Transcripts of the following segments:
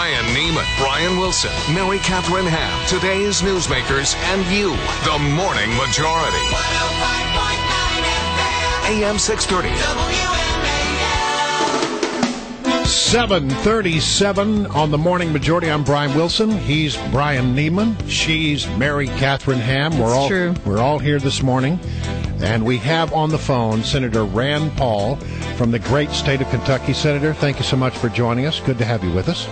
Brian Neiman, Brian Wilson, Mary Catherine Ham, today's newsmakers, and you, the Morning Majority. 105.9 FM, AM 630, WMAL. 7:37 on the Morning Majority. I'm Brian Wilson. He's Brian Neiman. She's Mary Catherine Ham. We're all here this morning. And we have on the phone Senator Rand Paul from the great state of Kentucky. Senator, thank you so much for joining us. Good to have you with us.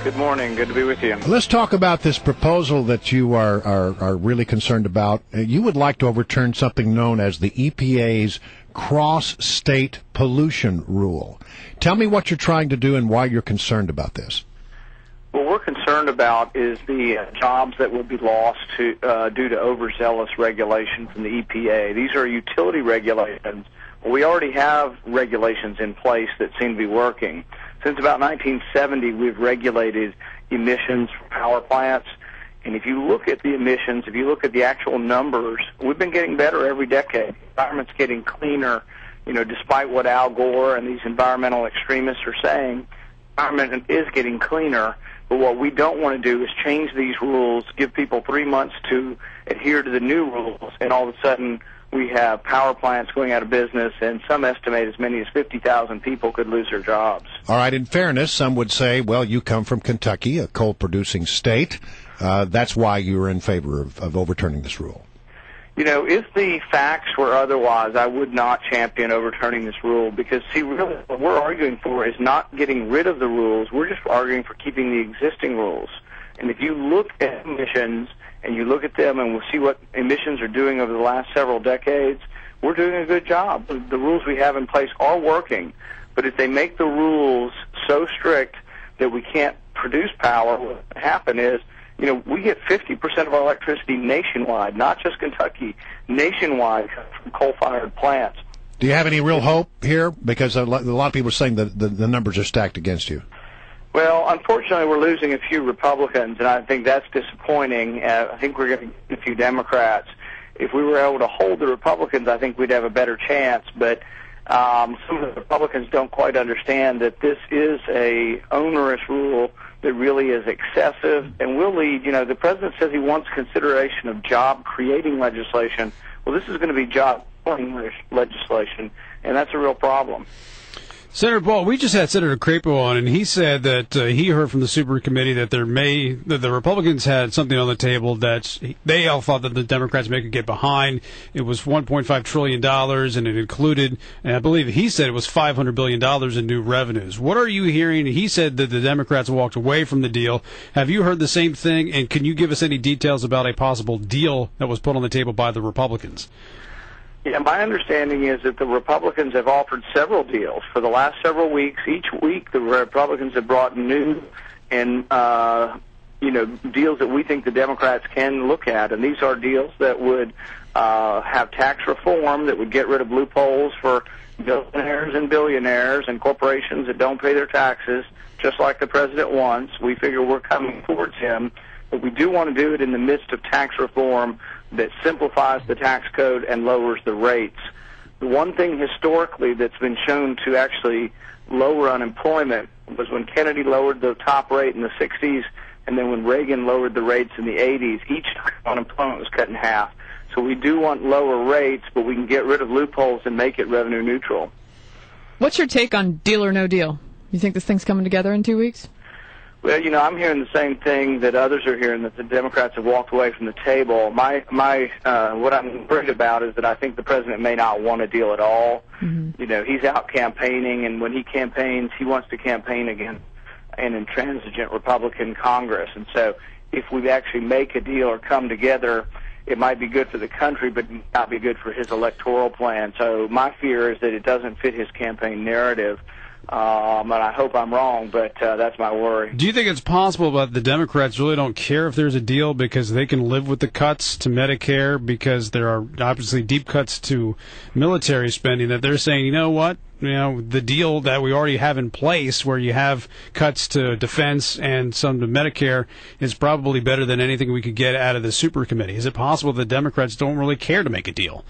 Good morning. Good to be with you. Let's talk about this proposal that you are really concerned about. You would like to overturn something known as the EPA's cross-state pollution rule. Tell me what you're trying to do and why you're concerned about this. What we're concerned about is the jobs that will be lost due to overzealous regulation from the EPA. These are utility regulations. We already have regulations in place that seem to be working. Since about 1970, we've regulated emissions from power plants. And if you look at the emissions, if you look at the actual numbers, we've been getting better every decade. The environment's getting cleaner, despite what Al Gore and these environmental extremists are saying. The environment is getting cleaner. But what we don't want to do is change these rules, give people 3 months to adhere to the new rules, and all of a sudden we have power plants going out of business, and some estimate as many as 50,000 people could lose their jobs. All right, in fairness, some would say, well, you come from Kentucky, a coal-producing state. That's why you're in favor of overturning this rule. If the facts were otherwise, I would not champion overturning this rule because, really what we're arguing for is not getting rid of the rules. We're just arguing for keeping the existing rules. And if you look at emissions and you look at them and we'll see what emissions are doing over the last several decades, we're doing a good job. The rules we have in place are working. But if they make the rules so strict that we can't produce power, what will happen is, we get 50% of our electricity nationwide, not just Kentucky, nationwide from coal-fired plants. Do you have any real hope here? Because a lot of people are saying that the numbers are stacked against you. Well, unfortunately, we're losing a few Republicans, and I think that's disappointing. I think we're going to get a few Democrats. If we were able to hold the Republicans, I think we'd have a better chance. But some of the Republicans don't quite understand that this is a onerous rule that really is excessive and will lead, the president says he wants consideration of job-creating legislation. Well, this is going to be job-killing legislation, and that's a real problem. Senator Paul, we just had Senator Crapo on, and he said that he heard from the Super Committee that that the Republicans had something on the table that they all thought that the Democrats may could get behind. It was $1.5 trillion, and it included, and I believe he said it was $500 billion in new revenues. What are you hearing? He said that the Democrats walked away from the deal. Have you heard the same thing, and can you give us any details about a possible deal that was put on the table by the Republicans? Yeah, my understanding is that the Republicans have offered several deals for the last several weeks. Each week, the Republicans have brought new and deals that we think the Democrats can look at, and these are deals that would have tax reform that would get rid of loopholes for millionaires and billionaires and corporations that don't pay their taxes, just like the president wants. We figure we're coming towards him, but we do want to do it in the midst of tax reform that simplifies the tax code and lowers the rates. The one thing historically that's been shown to actually lower unemployment was when Kennedy lowered the top rate in the 60s, and then when Reagan lowered the rates in the 80s, each time unemployment was cut in half. So we do want lower rates, but we can get rid of loopholes and make it revenue neutral. What's your take on deal or no deal? You think this thing's coming together in 2 weeks? Well, I'm hearing the same thing that others are hearing, that the Democrats have walked away from the table. What I'm worried about is that I think the president may not want a deal at all. Mm-hmm. He's out campaigning, and when he campaigns, he wants to campaign against an intransigent Republican Congress. And so if we actually make a deal or come together, it might be good for the country, but not be good for his electoral plan. So my fear is that it doesn't fit his campaign narrative. And I hope I'm wrong, but that's my worry. Do you think it's possible that the Democrats really don't care if there's a deal because they can live with the cuts to Medicare, because there are obviously deep cuts to military spending, that they're saying, you know what, the deal that we already have in place where you have cuts to defense and some to Medicare is probably better than anything we could get out of the Super Committee? Is it possible the Democrats don't really care to make a deal?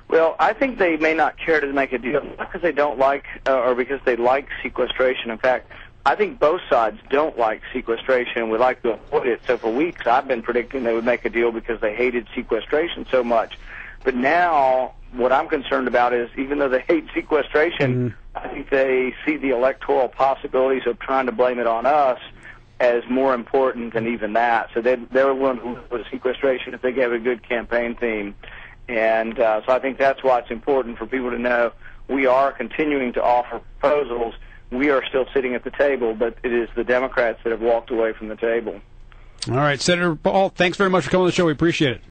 Well, I think they may not care to make a deal, not because they don't like or because they like sequestration. In fact, I think both sides don't like sequestration and would like to avoid it. So for weeks, I've been predicting they would make a deal because they hated sequestration so much. But now, what I'm concerned about is, even though they hate sequestration, I think they see the electoral possibilities of trying to blame it on us as more important than even that. So they're willing to go to sequestration if they have a good campaign theme. And so I think that's why it's important for people to know we are continuing to offer proposals. We are still sitting at the table, but it is the Democrats that have walked away from the table. All right, Senator Paul, thanks very much for coming on the show. We appreciate it.